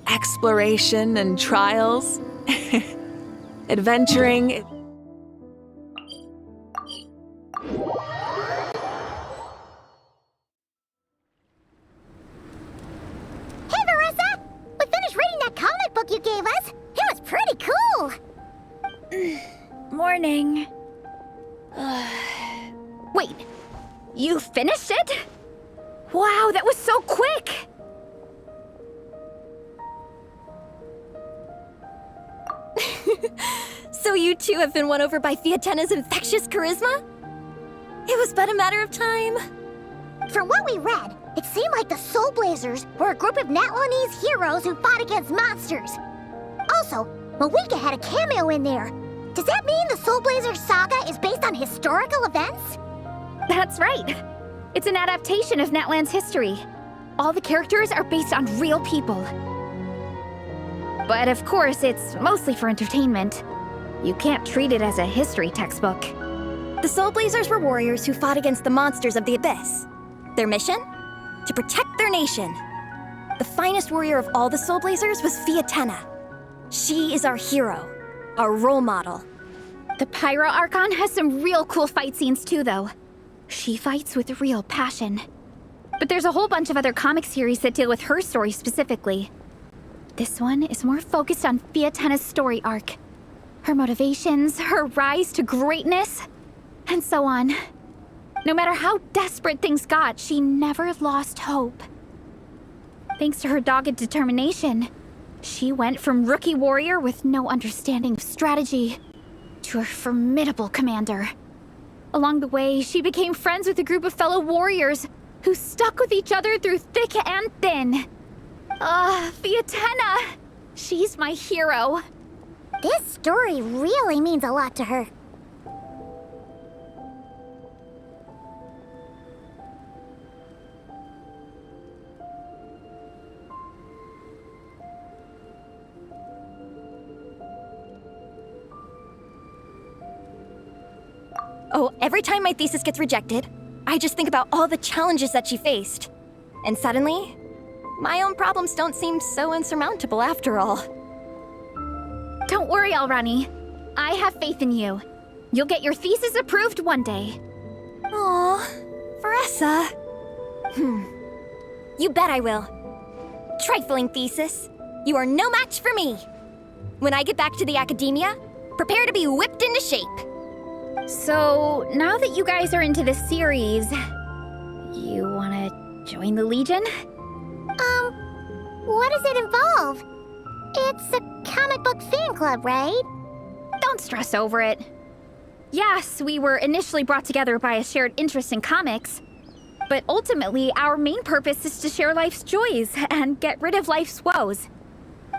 Exploration and trials. Adventuring. Hey, Marissa! We finished reading that comic book you gave us. It was pretty cool. Morning. Wait, you finished it? Wow, that was so quick! So you two have been won over by Fiatena's infectious charisma? It was but a matter of time. From what we read, it seemed like the Soulblazers were a group of Natlanese heroes who fought against monsters. Also, Malika had a cameo in there. Does that mean the Soulblazers saga is based on historical events? That's right. It's an adaptation of Natlan's history. All the characters are based on real people. But of course, it's mostly for entertainment. You can't treat it as a history textbook. The Soulblazers were warriors who fought against the monsters of the Abyss. Their mission? To protect their nation. The finest warrior of all the Soulblazers was Fiatena. She is our hero, our role model. The Pyro Archon has some real cool fight scenes too, though. She fights with real passion. But there's a whole bunch of other comic series that deal with her story specifically. This one is more focused on Fiatena's story arc. Her motivations, her rise to greatness, and so on. No matter how desperate things got, she never lost hope. Thanks to her dogged determination, she went from rookie warrior with no understanding of strategy to a formidable commander. Along the way, she became friends with a group of fellow warriors who stuck with each other through thick and thin. Fiatena! She's my hero. This story really means a lot to her. Oh, every time my thesis gets rejected, I just think about all the challenges that she faced. And suddenly, my own problems don't seem so insurmountable after all. Don't worry, Alrani. I have faith in you. You'll get your thesis approved one day. Aw, Marissa. You bet I will. Trifling thesis. You are no match for me. When I get back to the academia, prepare to be whipped into shape. So, now that you guys are into this series, you wanna join the Legion? What does it involve? It's a comic book fan club, right? Don't stress over it. Yes, we were initially brought together by a shared interest in comics, but ultimately our main purpose is to share life's joys and get rid of life's woes.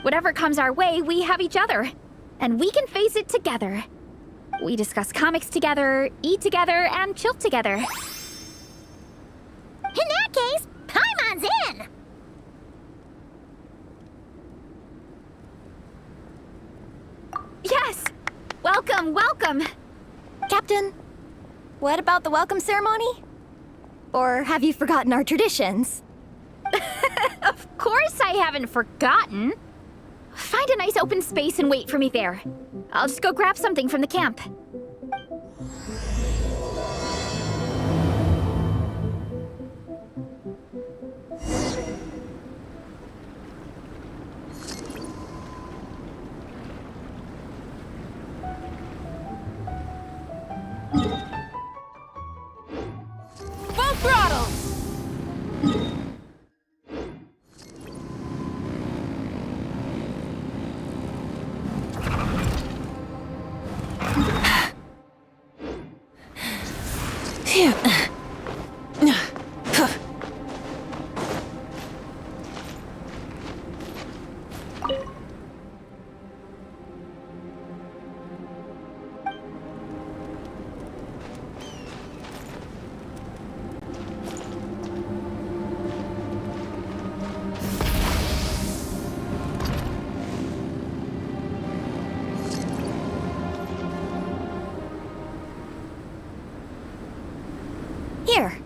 Whatever comes our way, we have each other, and we can face it together. We discuss comics together, eat together, and chill together. In that case, Paimon's in! Yes! Welcome, welcome! Captain, what about the welcome ceremony? Or have you forgotten our traditions? Of course I haven't forgotten. Find a nice open space and wait for me there. I'll just go grab something from the camp. Full throttle! Here.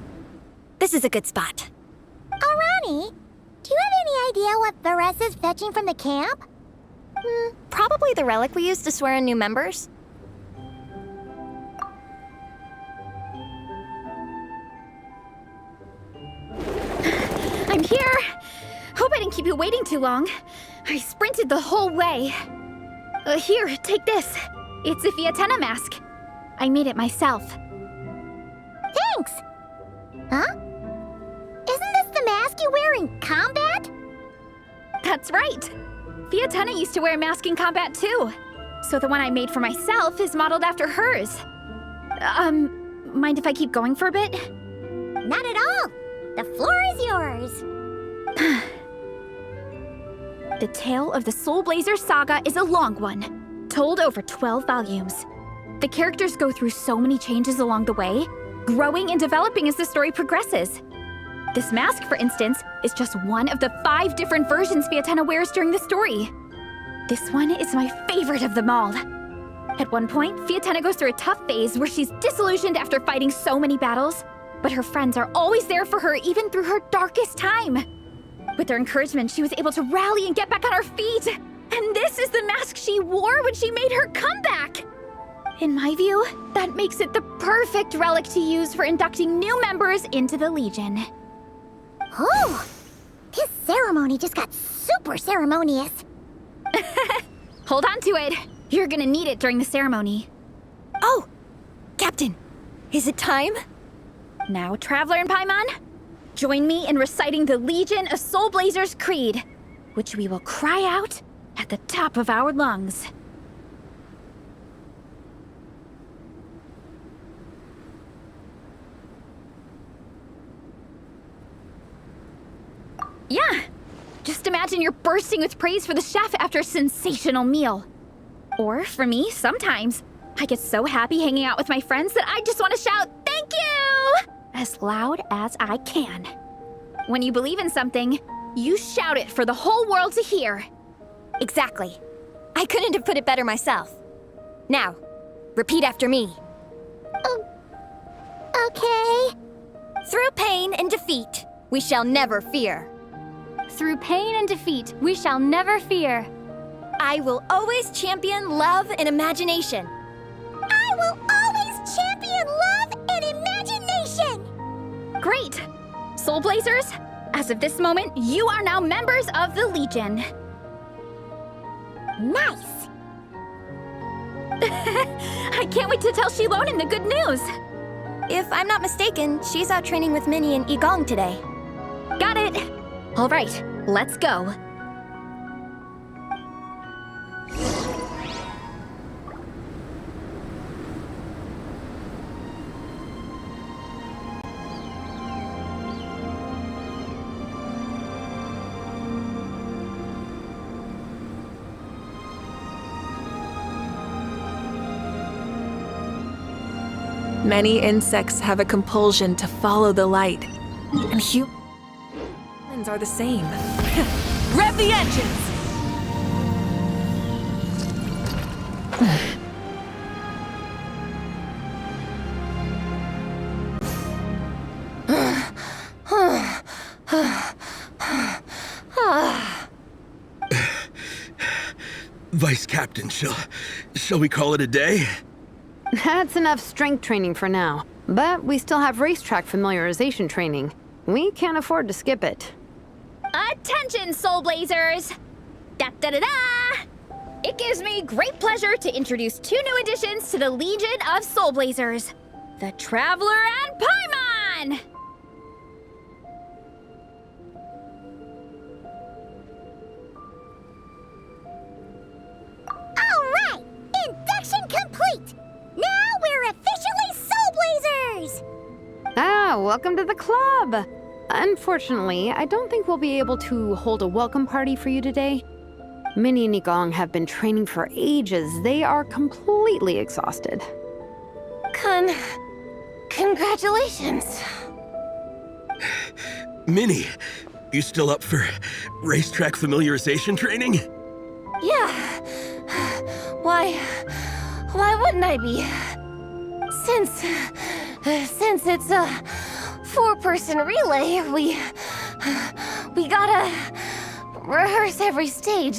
This is a good spot. Minnie, do you have any idea what Varesa's fetching from the camp? Probably the relic we used to swear in new members. I'm here! Hope I didn't keep you waiting too long. I sprinted the whole way. Here, take this. It's a Fiatenna mask. I made it myself. Thanks! Huh? Isn't this the mask you wear in combat? That's right. Fiatenna used to wear a mask in combat too. So the one I made for myself is modeled after hers. Mind if I keep going for a bit? Not at all. The floor is yours. The tale of the Soulblazers saga is a long one, told over 12 volumes. The characters go through so many changes along the way, growing and developing as the story progresses. This mask, for instance, is just one of the 5 different versions Fiatenna wears during the story. This one is my favorite of them all. At one point, Fiatenna goes through a tough phase where she's disillusioned after fighting so many battles, but her friends are always there for her even through her darkest time. With their encouragement, she was able to rally and get back on her feet. And this is the mask she wore when she made her comeback. In my view, that makes it the perfect relic to use for inducting new members into the Legion. Oh, this ceremony just got super ceremonious. Hold on to it. You're gonna need it during the ceremony. Oh! Captain, is it time? Now, Traveler and Paimon, join me in reciting the Legion of Soulblazers Creed, which we will cry out at the top of our lungs. Yeah, just imagine you're bursting with praise for the chef after a sensational meal. Or, for me, sometimes, I get so happy hanging out with my friends that I just want to shout, "Thank you!" as loud as I can. When you believe in something, you shout it for the whole world to hear. Exactly. I couldn't have put it better myself. Now, repeat after me. Okay. Through pain and defeat, we shall never fear. Through pain and defeat, we shall never fear. I will always champion love and imagination. I will always champion love and imagination. Great! Soulblazers, as of this moment, you are now members of the Legion. Nice. I can't wait to tell Shilonen the good news. If I'm not mistaken, she's out training with Minnie and Igong today. Got it. All right, let's go. Many insects have a compulsion to follow the light, and humans are the same. Rev the engines! Vice Captain, shall we call it a day? That's enough strength training for now. But we still have racetrack familiarization training. We can't afford to skip it. Attention, Soulblazers! Da-da-da-da! It gives me great pleasure to introduce 2 new additions to the Legion of Soulblazers, the Traveler and Paimon! All right, induction complete. Now we're officially Soulblazers. Ah, welcome to the club! Unfortunately, I don't think we'll be able to hold a welcome party for you today. Minnie and Igong have been training for ages. They are completely exhausted. Congratulations. Minnie, you still up for racetrack familiarization training? Yeah. Why wouldn't I be? Since it's a 4-person relay, We gotta rehearse every stage.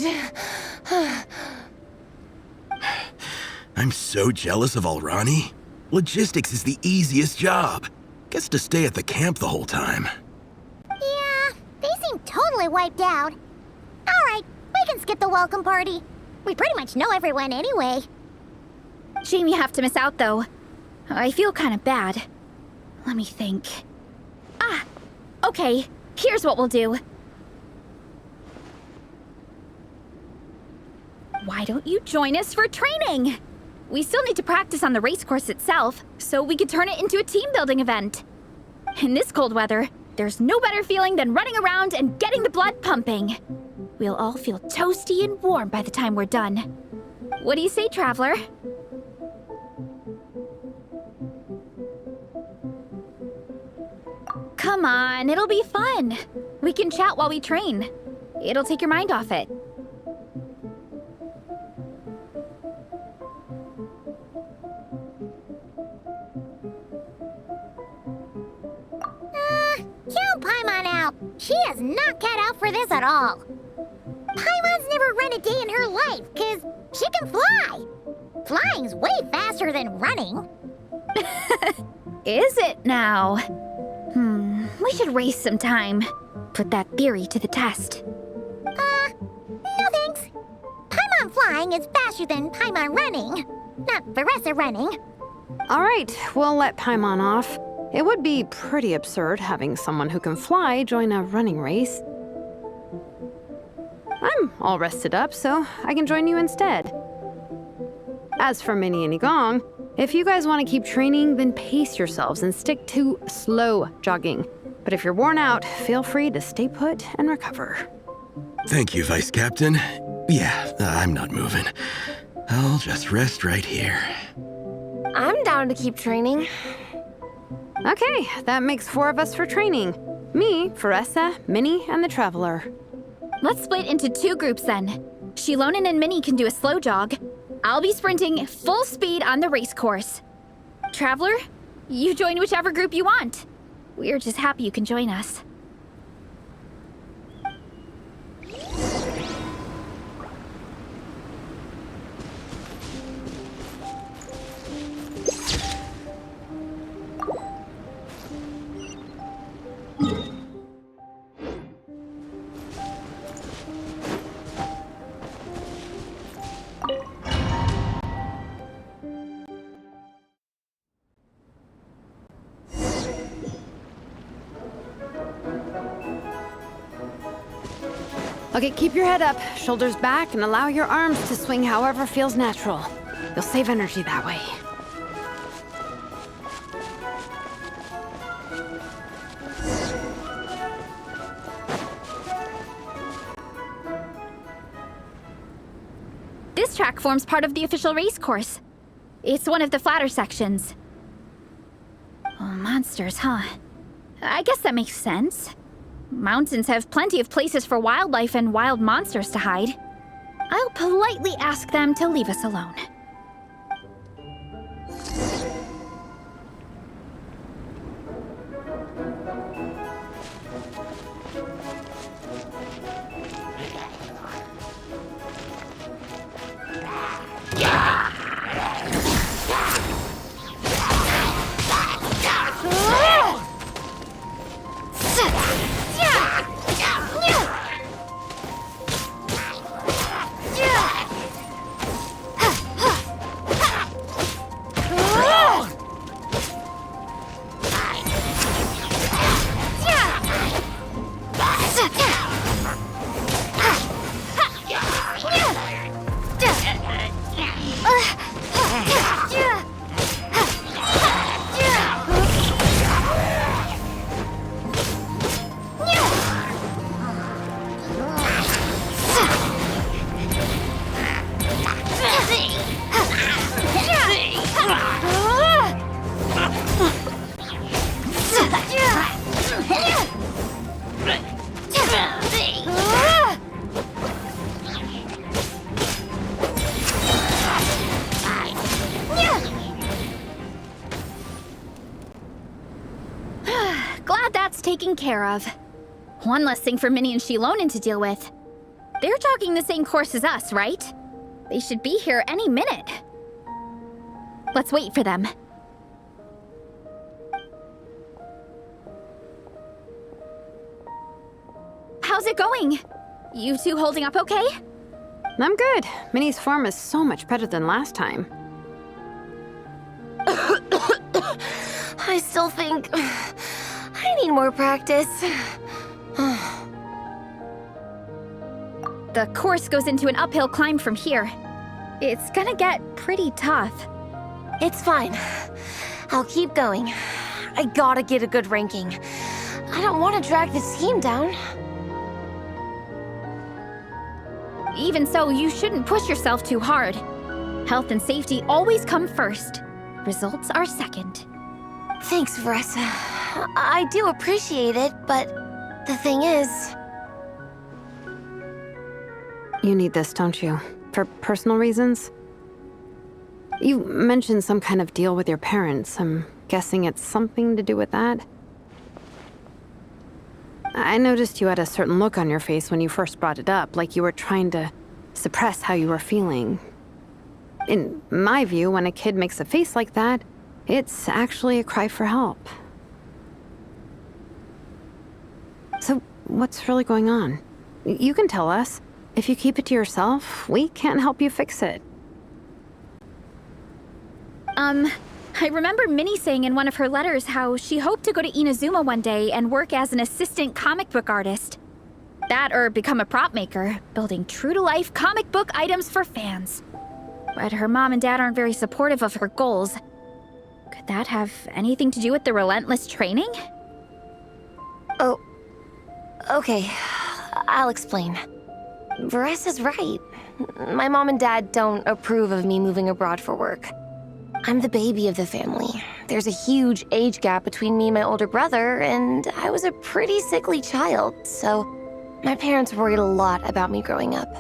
I'm so jealous of Alrani. Logistics is the easiest job. Gets to stay at the camp the whole time. Yeah, they seem totally wiped out. Alright, we can skip the welcome party. We pretty much know everyone anyway. Shame you have to miss out, though. I feel kind of bad. Let me think. Ah, okay. Here's what we'll do. Why don't you join us for training? We still need to practice on the race course itself, so we could turn it into a team-building event. In this cold weather, there's no better feeling than running around and getting the blood pumping. We'll all feel toasty and warm by the time we're done. What do you say, Traveler? Come on, it'll be fun. We can chat while we train. It'll take your mind off it. Count Paimon out. She is not cut out for this at all. Paimon's never run a day in her life, 'cause she can fly. Flying's way faster than running. Is it now? We should race sometime. Put that theory to the test. No thanks. Paimon flying is faster than Paimon running. Not Veressa running. All right, we'll let Paimon off. It would be pretty absurd having someone who can fly join a running race. I'm all rested up, so I can join you instead. As for Minnie and Igong, if you guys want to keep training, then pace yourselves and stick to slow jogging. But if you're worn out, feel free to stay put and recover. Thank you, Vice Captain. Yeah, I'm not moving. I'll just rest right here. I'm down to keep training. Okay, that makes 4 of us for training. Me, Veressa, Minnie, and the Traveler. Let's split into 2 groups then. Shilonen and Minnie can do a slow jog. I'll be sprinting full speed on the race course. Traveler, you join whichever group you want. We're just happy you can join us. Okay, keep your head up, shoulders back, and allow your arms to swing however feels natural. You'll save energy that way. This track forms part of the official race course. It's one of the flatter sections. Oh, monsters, huh? I guess that makes sense. Mountains have plenty of places for wildlife and wild monsters to hide. I'll politely ask them to leave us alone. Glad that's taken care of. One less thing for Minnie and Shilonen to deal with. They're jogging the same course as us, right? They should be here any minute. Let's wait for them. How's it going? You two holding up okay? I'm good. Minnie's form is so much better than last time. I still think I need more practice. The course goes into an uphill climb from here. It's gonna get pretty tough. It's fine. I'll keep going. I gotta get a good ranking. I don't want to drag this team down. Even so, you shouldn't push yourself too hard. Health and safety always come first. Results are second. Thanks, Veressa. I do appreciate it, but the thing is... You need this, don't you? For personal reasons? You mentioned some kind of deal with your parents. I'm guessing it's something to do with that? I noticed you had a certain look on your face when you first brought it up, like you were trying to suppress how you were feeling. In my view, when a kid makes a face like that, it's actually a cry for help. So, what's really going on? You can tell us. If you keep it to yourself, we can't help you fix it. I remember Minnie saying in one of her letters how she hoped to go to Inazuma one day and work as an assistant comic book artist. That or become a prop maker, building true-to-life comic book items for fans. But her mom and dad aren't very supportive of her goals. Could that have anything to do with the relentless training? Oh, okay. I'll explain. Veressa's right. My mom and dad don't approve of me moving abroad for work. I'm the baby of the family. There's a huge age gap between me and my older brother, and I was a pretty sickly child, so my parents worried a lot about me growing up.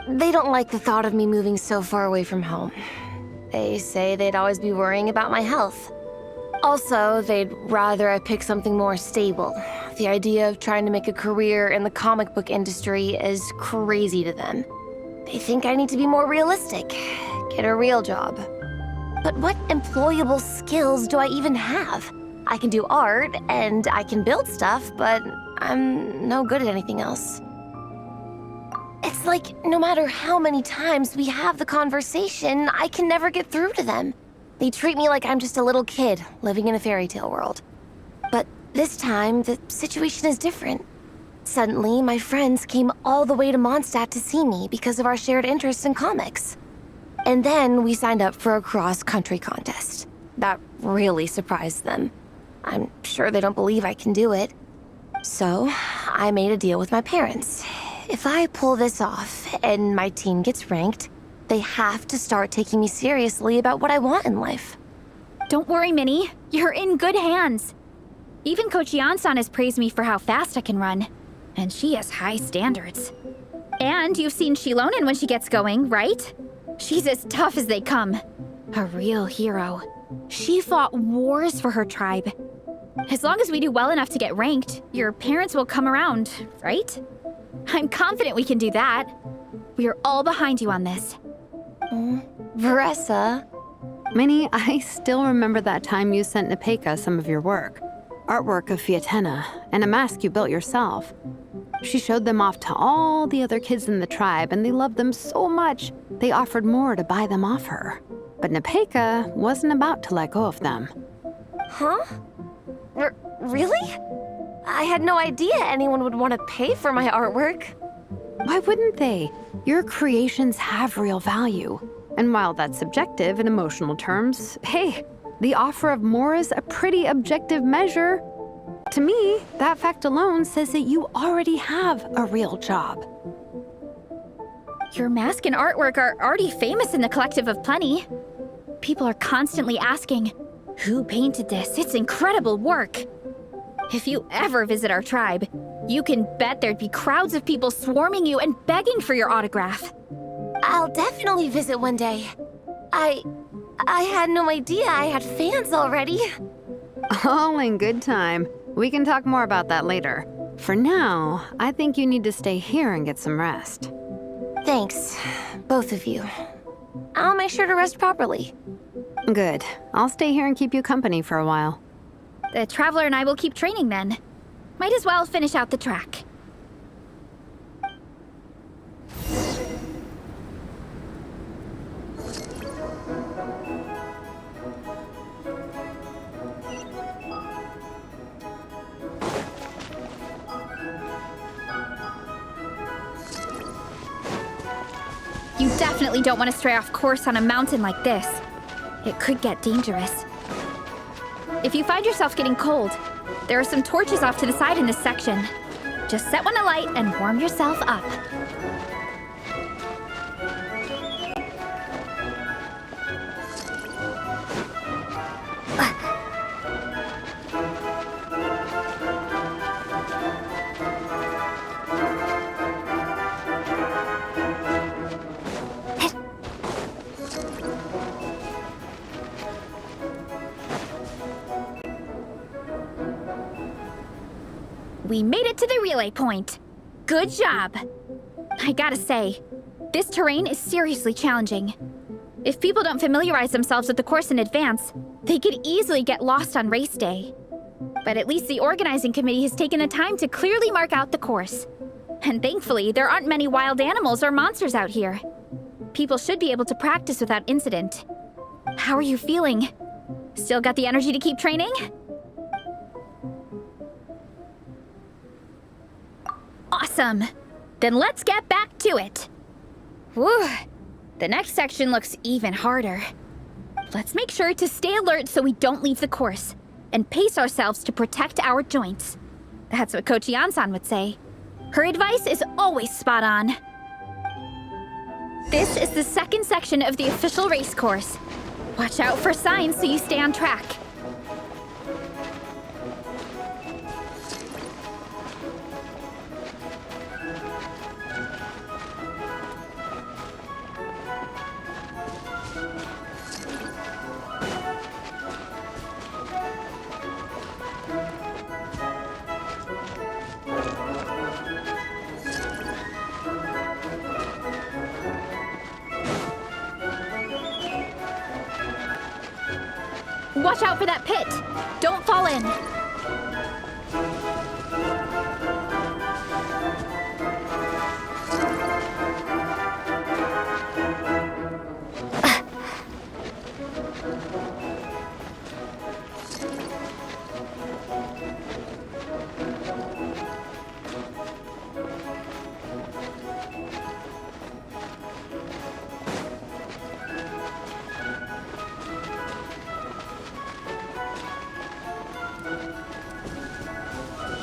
They don't like the thought of me moving so far away from home. They say they'd always be worrying about my health. Also, they'd rather I pick something more stable. The idea of trying to make a career in the comic book industry is crazy to them. They think I need to be more realistic, get a real job. But what employable skills do I even have? I can do art, and I can build stuff, but I'm no good at anything else. It's like no matter how many times we have the conversation, I can never get through to them. They treat me like I'm just a little kid living in a fairy tale world. But this time, the situation is different. Suddenly, my friends came all the way to Mondstadt to see me because of our shared interest in comics. And then we signed up for a cross-country contest. That really surprised them. I'm sure they don't believe I can do it. So, I made a deal with my parents. If I pull this off and my team gets ranked, they have to start taking me seriously about what I want in life. Don't worry, Minnie. You're in good hands. Even Coach Yan-san has praised me for how fast I can run. And she has high standards. And you've seen Shilonen when she gets going, right? She's as tough as they come. A real hero. She fought wars for her tribe. As long as we do well enough to get ranked, your parents will come around, right? I'm confident we can do that. We are all behind you on this. Veressa. Minnie, I still remember that time you sent Nepeka some of your work. Artwork of Fiatena, and a mask you built yourself. She showed them off to all the other kids in the tribe, and they loved them so much, they offered more to buy them off her. But Nepeka wasn't about to let go of them. Huh? Really? I had no idea anyone would want to pay for my artwork. Why wouldn't they? Your creations have real value. And while that's subjective in emotional terms, hey, the offer of more is a pretty objective measure. To me, that fact alone says that you already have a real job. Your mask and artwork are already famous in the Collective of Plenty. People are constantly asking, who painted this? It's incredible work. If you ever visit our tribe, you can bet there'd be crowds of people swarming you and begging for your autograph. I'll definitely visit one day. I had no idea I had fans already. All in good time. We can talk more about that later. For now, I think you need to stay here and get some rest. Thanks, both of you. I'll make sure to rest properly. Good. I'll stay here and keep you company for a while. The Traveler and I will keep training then. Might as well finish out the track. You definitely don't want to stray off course on a mountain like this. It could get dangerous. If you find yourself getting cold, there are some torches off to the side in this section. Just set one alight and warm yourself up. We made it to the relay point. Good job. I gotta say, this terrain is seriously challenging. If people don't familiarize themselves with the course in advance, they could easily get lost on race day. But at least the organizing committee has taken the time to clearly mark out the course. And thankfully, there aren't many wild animals or monsters out here. People should be able to practice without incident. How are you feeling? Still got the energy to keep training? Awesome! Then let's get back to it! Whew! The next section looks even harder. Let's make sure to stay alert so we don't leave the course, and pace ourselves to protect our joints. That's what Coach Yansan would say. Her advice is always spot on. This is the second section of the official race course. Watch out for signs so you stay on track. Watch out for that pit! Don't fall in!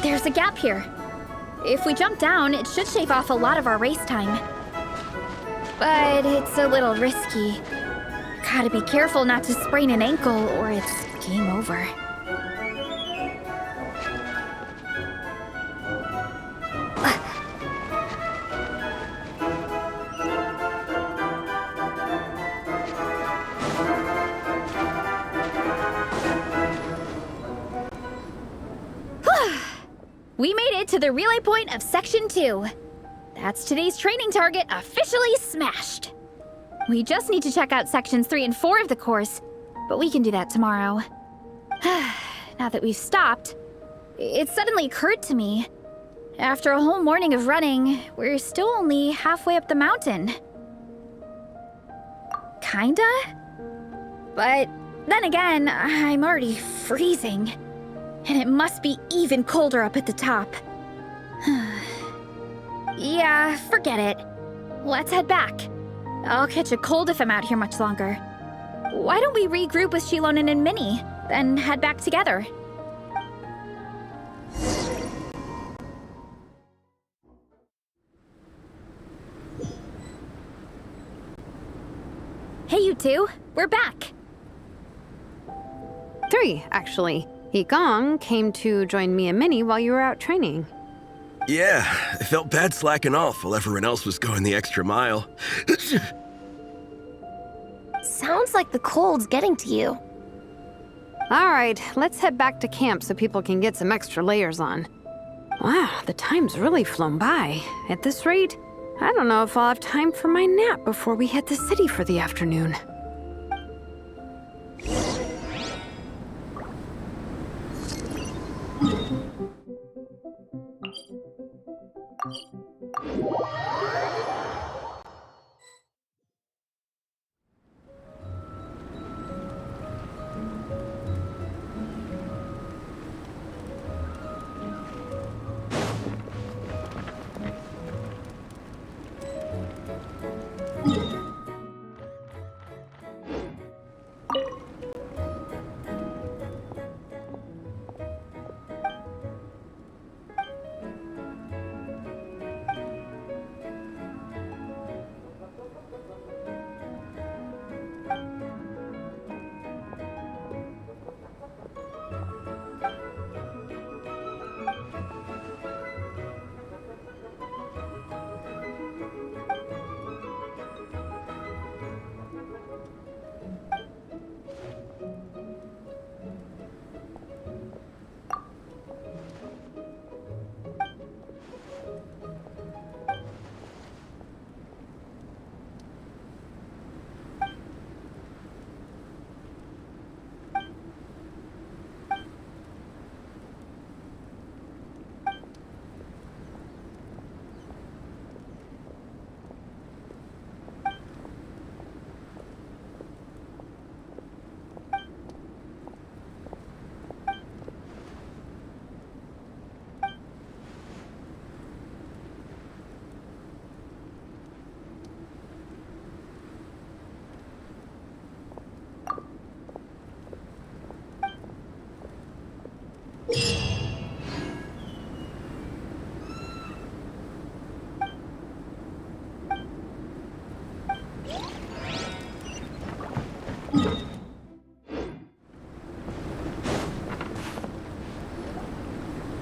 There's a gap here. If we jump down, it should shave off a lot of our race time. But it's a little risky. Gotta be careful not to sprain an ankle or it's game over. We made it to the relay point of Section 2. That's today's training target officially smashed. We just need to check out Sections 3 and 4 of the course, but we can do that tomorrow. Now that we've stopped, it suddenly occurred to me. After a whole morning of running, we're still only halfway up the mountain. Kinda? But then again, I'm already freezing. And it must be even colder up at the top. Yeah, forget it. Let's head back. I'll catch a cold if I'm out here much longer. Why don't we regroup with Shilonen and Minnie, then head back together? Hey, you two. We're back. 3, actually. Gong came to join me and Minnie while you were out training. Yeah, I felt bad slacking off while everyone else was going the extra mile. Sounds like the cold's getting to you. All right, let's head back to camp so people can get some extra layers on. Wow, the time's really flown by. At this rate, I don't know if I'll have time for my nap before we hit the city for the afternoon.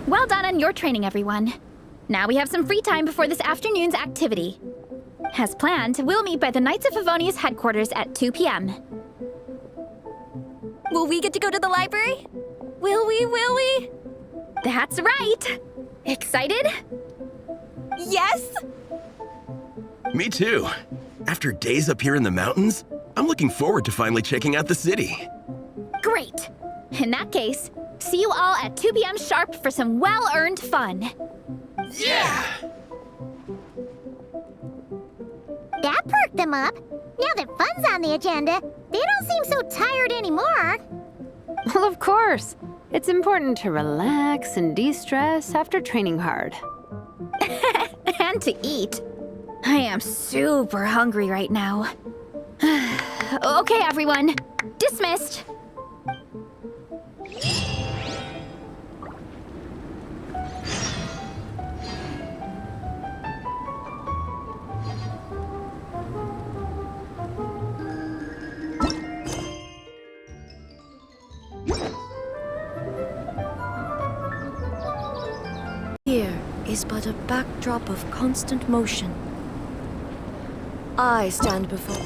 Well done on your training, everyone. Now we have some free time before this afternoon's activity. As planned, we'll meet by the Knights of Favonius headquarters at 2 p.m. Will we get to go to the library? Will we? That's right! Excited? Yes! Me too. After days up here in the mountains, I'm looking forward to finally checking out the city. Great! In that case, see you all at 2 p.m. sharp for some well-earned fun. Yeah! That perked them up. Now that fun's on the agenda, they don't seem so tired anymore. Well, of course. It's important to relax and de-stress after training hard. And to eat. I am super hungry right now. Okay, everyone. Dismissed. Here is but a backdrop of constant motion. I stand before.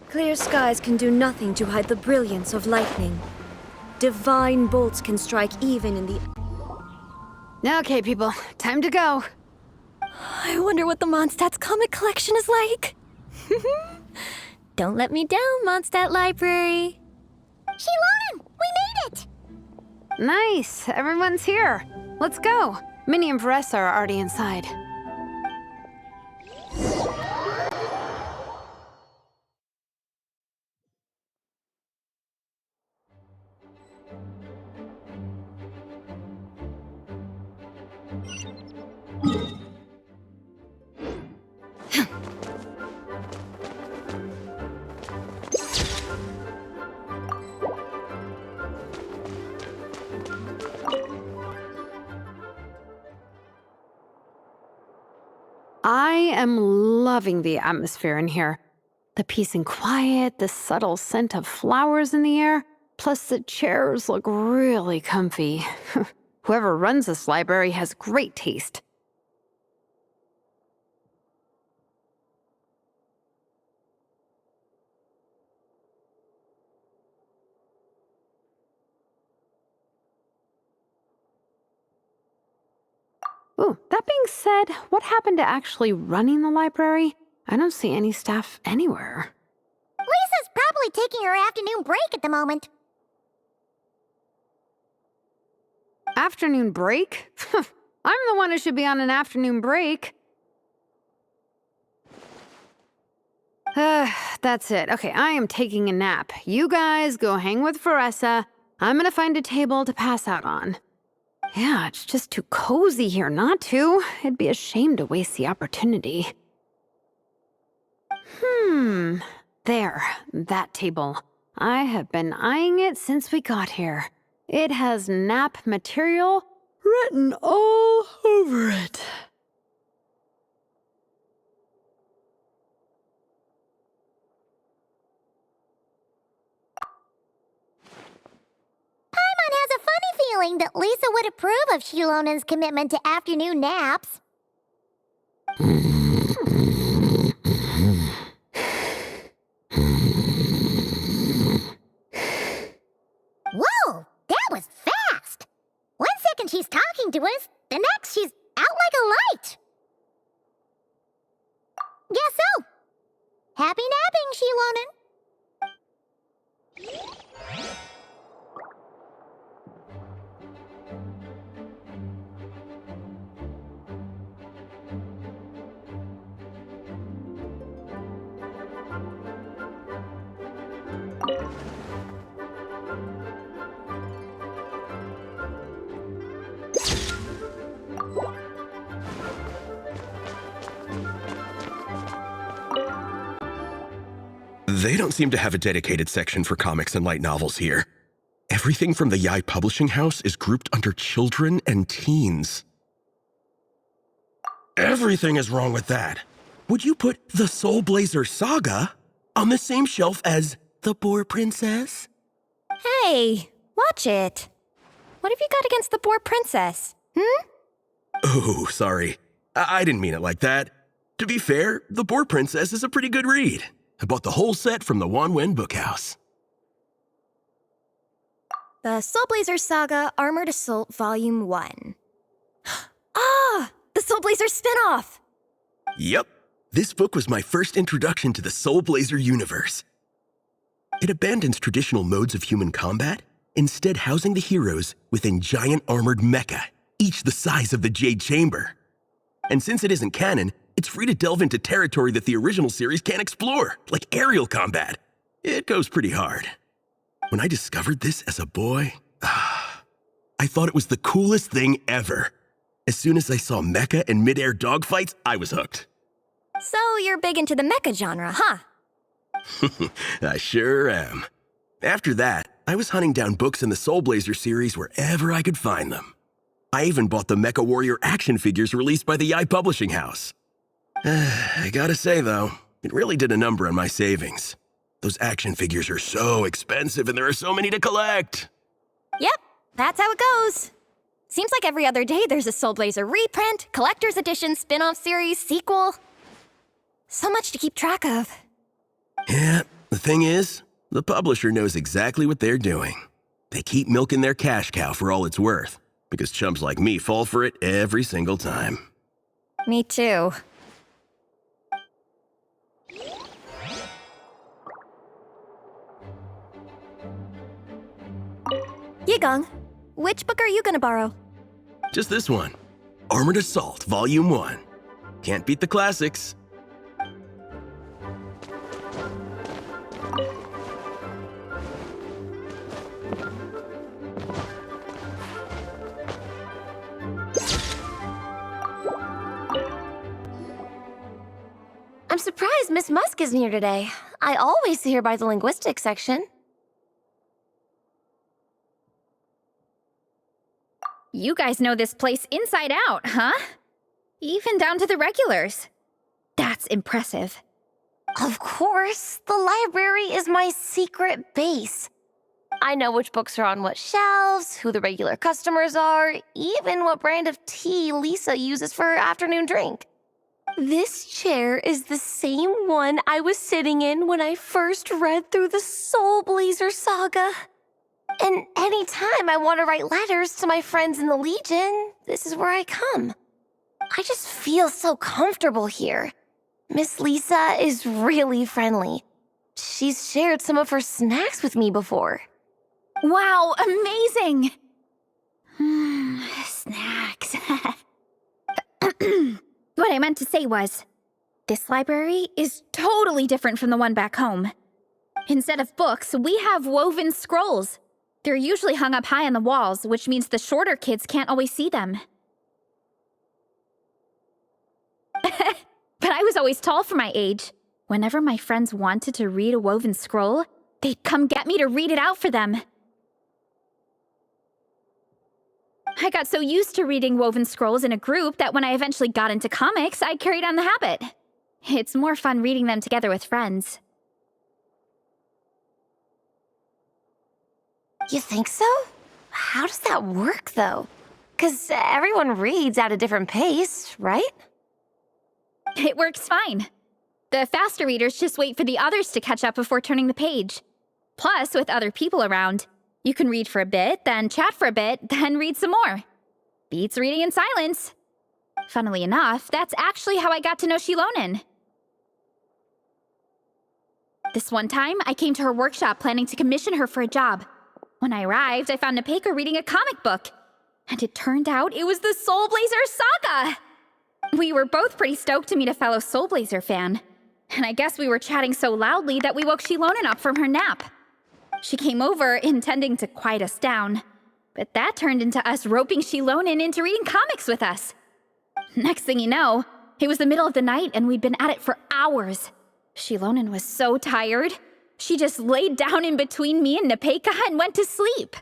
Clear skies can do nothing to hide the brilliance of lightning. Divine bolts can strike even in the... Okay, people, time to go. I wonder what the Mondstadt's comic collection is like. Don't let me down, Mondstadt Library. Shilonen, we made it! Nice, everyone's here. Let's go. Minnie and Varessa are already inside. I am loving the atmosphere in here. The peace and quiet, the subtle scent of flowers in the air, plus the chairs look really comfy. Whoever runs this library has great taste. Ooh, that being said, what happened to actually running the library? I don't see any staff anywhere. Lisa's probably taking her afternoon break at the moment. Afternoon break? I'm the one who should be on an afternoon break. That's it. Okay, I am taking a nap. You guys go hang with Veressa. I'm gonna find a table to pass out on. Yeah, it's just too cozy here not to. It'd be a shame to waste the opportunity. There, that table. I have been eyeing it since we got here. It has nap material written all over it. Paimon has a funny feeling that Lisa would approve of Shilonen's commitment to afternoon naps. Whoa, that was fast! 1 second she's talking to us, the next she's out like a light. Guess so. Happy napping, Shilonen. They don't seem to have a dedicated section for comics and light novels here. Everything from the Yai Publishing House is grouped under children and teens. Everything is wrong with that. Would you put the Soulblazers saga on the same shelf as The Boar Princess? Hey, watch it. What have you got against the Boar Princess? Oh, sorry. I didn't mean it like that. To be fair, The Boar Princess is a pretty good read. I bought the whole set from the Wanwen Bookhouse. The Soulblazers Saga Armored Assault Volume 1. Ah! The Soulblazers spin-off! Yep. This book was my first introduction to the Soulblazer universe. It abandons traditional modes of human combat, instead housing the heroes within giant armored mecha, each the size of the Jade Chamber. And since it isn't canon, it's free to delve into territory that the original series can't explore, like aerial combat. It goes pretty hard. When I discovered this as a boy, I thought it was the coolest thing ever. As soon as I saw mecha and mid-air dogfights, I was hooked. So you're big into the mecha genre, huh? I sure am. After that, I was hunting down books in the Soulblazer series wherever I could find them. I even bought the Mecha Warrior action figures released by the Yai Publishing House. I gotta say, though, it really did a number on my savings. Those action figures are so expensive and there are so many to collect. Yep, that's how it goes. Seems like every other day there's a Soulblazer reprint, collector's edition, spin-off series, sequel. So much to keep track of. Yeah, the thing is, the publisher knows exactly what they're doing. They keep milking their cash cow for all it's worth, because chumps like me fall for it every single time. Me too. Yigong, which book are you gonna borrow? Just this one. Armored Assault, Volume 1. Can't beat the classics. I'm surprised Miss Musk isn't here today. I always see her by the linguistics section. You guys know this place inside out, huh? Even down to the regulars. That's impressive. Of course, the library is my secret base. I know which books are on what shelves, who the regular customers are, even what brand of tea Lisa uses for her afternoon drink. This chair is the same one I was sitting in when I first read through the Soulblazer saga. And anytime I want to write letters to my friends in the Legion, this is where I come. I just feel so comfortable here. Miss Lisa is really friendly. She's shared some of her snacks with me before. Wow, amazing! Snacks. What I meant to say was, this library is totally different from the one back home. Instead of books, we have woven scrolls. They're usually hung up high on the walls, which means the shorter kids can't always see them. But I was always tall for my age. Whenever my friends wanted to read a woven scroll, they'd come get me to read it out for them. I got so used to reading woven scrolls in a group that when I eventually got into comics, I carried on the habit. It's more fun reading them together with friends. You think so? How does that work, though? 'Cause everyone reads at a different pace, right? It works fine. The faster readers just wait for the others to catch up before turning the page. Plus, with other people around, you can read for a bit, then chat for a bit, then read some more. Beats reading in silence. Funnily enough, that's actually how I got to know Shilonen. This one time, I came to her workshop planning to commission her for a job. When I arrived, I found Nepeka reading a comic book. And it turned out it was the Soulblazers saga! We were both pretty stoked to meet a fellow Soulblazer fan. And I guess we were chatting so loudly that we woke Shilonen up from her nap. She came over, intending to quiet us down. But that turned into us roping Shilonen into reading comics with us. Next thing you know, it was the middle of the night and we'd been at it for hours. Shilonen was so tired. She just laid down in between me and Nepeka and went to sleep.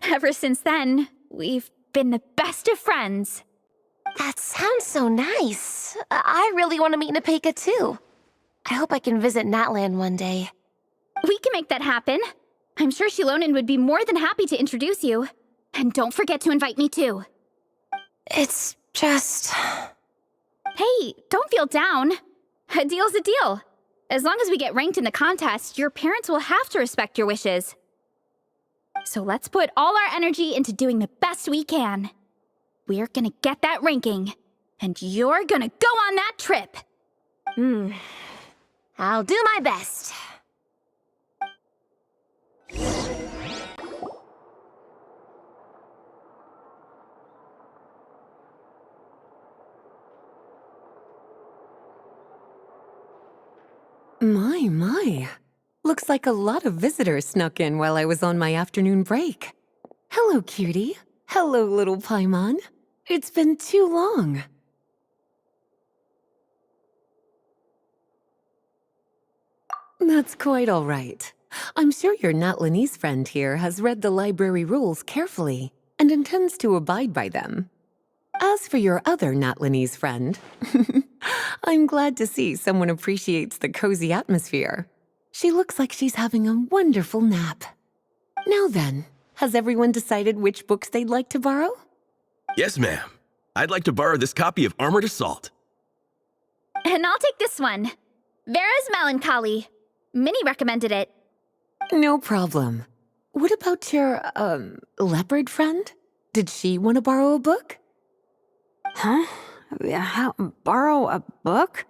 Ever since then, we've been the best of friends. That sounds so nice. I really want to meet Nepeka too. I hope I can visit Natland one day. We can make that happen. I'm sure Shilonen would be more than happy to introduce you. And don't forget to invite me too. It's just... Hey, don't feel down. A deal's a deal. As long as we get ranked in the contest, your parents will have to respect your wishes. So let's put all our energy into doing the best we can. We're gonna get that ranking, and you're gonna go on that trip. I'll do my best. My. Looks like a lot of visitors snuck in while I was on my afternoon break. Hello, cutie. Hello, little Paimon. It's been too long. That's quite all right. I'm sure your Natlanese friend here has read the library rules carefully and intends to abide by them. As for your other Natlanese friend, I'm glad to see someone appreciates the cozy atmosphere. She looks like she's having a wonderful nap. Now then, has everyone decided which books they'd like to borrow? Yes, ma'am. I'd like to borrow this copy of Armored Assault. And I'll take this one. Vera's Melancholy. Minnie recommended it. No problem. What about your, leopard friend? Did she want to borrow a book? Huh? Borrow a book?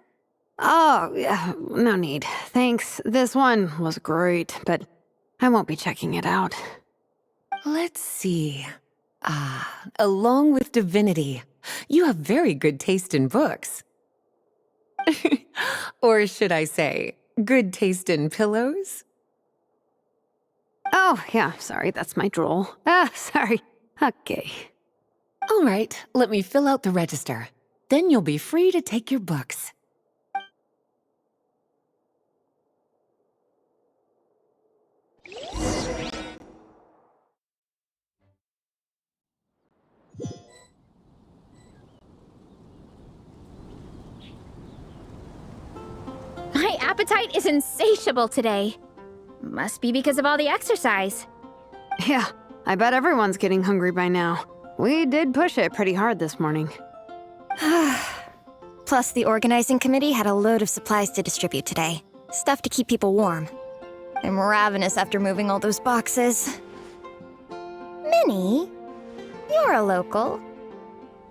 Oh, yeah, no need. Thanks. This one was great, but I won't be checking it out. Let's see. Along with Divinity, you have very good taste in books. Or should I say, good taste in pillows? Oh, yeah, sorry, that's my drool. Sorry. Okay. All right, let me fill out the register. Then you'll be free to take your books. appetite is insatiable today. Must be because of all the exercise. Yeah, I bet everyone's getting hungry by now. We did push it pretty hard this morning. Plus, the organizing committee had a load of supplies to distribute today. Stuff to keep people warm. I'm ravenous after moving all those boxes. Minnie, you're a local.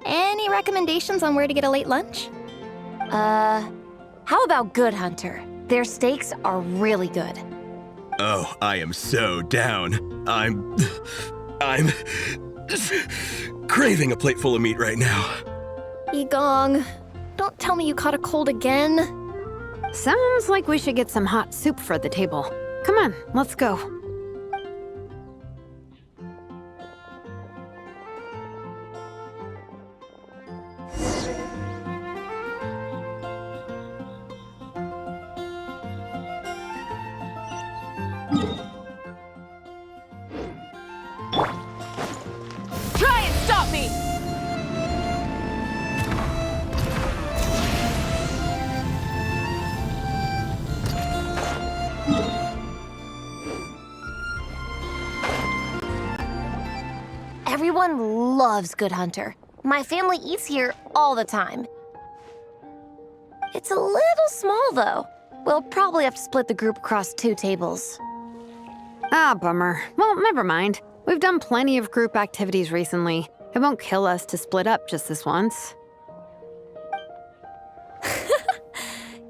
Any recommendations on where to get a late lunch? How about Good Hunter? Their steaks are really good. Oh, I am so down. I'm craving a plate full of meat right now. Igong, don't tell me you caught a cold again. Sounds like we should get some hot soup for the table. Come on, let's go. Try and stop me! Everyone loves Good Hunter. My family eats here all the time. It's a little small, though. We'll probably have to split the group across 2 tables. Ah, bummer. Well, never mind. We've done plenty of group activities recently. It won't kill us to split up just this once.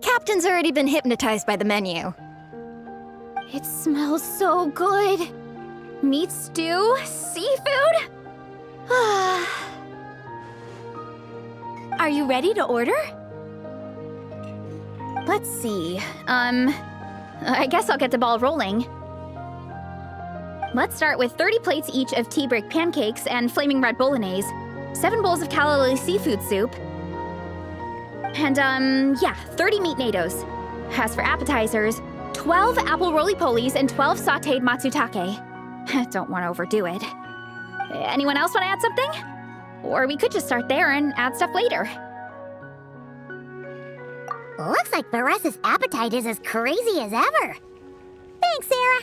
Captain's already been hypnotized by the menu. It smells so good. Meat stew? Seafood? Are you ready to order? Let's see. I guess I'll get the ball rolling. Let's start with 30 plates each of tea brick pancakes and flaming red bolognese, 7 bowls of calla seafood soup, and 30 meat natos. As for appetizers, 12 apple roly-polies and 12 sautéed matsutake. Don't want to overdo it. Anyone else want to add something? Or we could just start there and add stuff later. Looks like Varesa's appetite is as crazy as ever. Thanks, Sarah.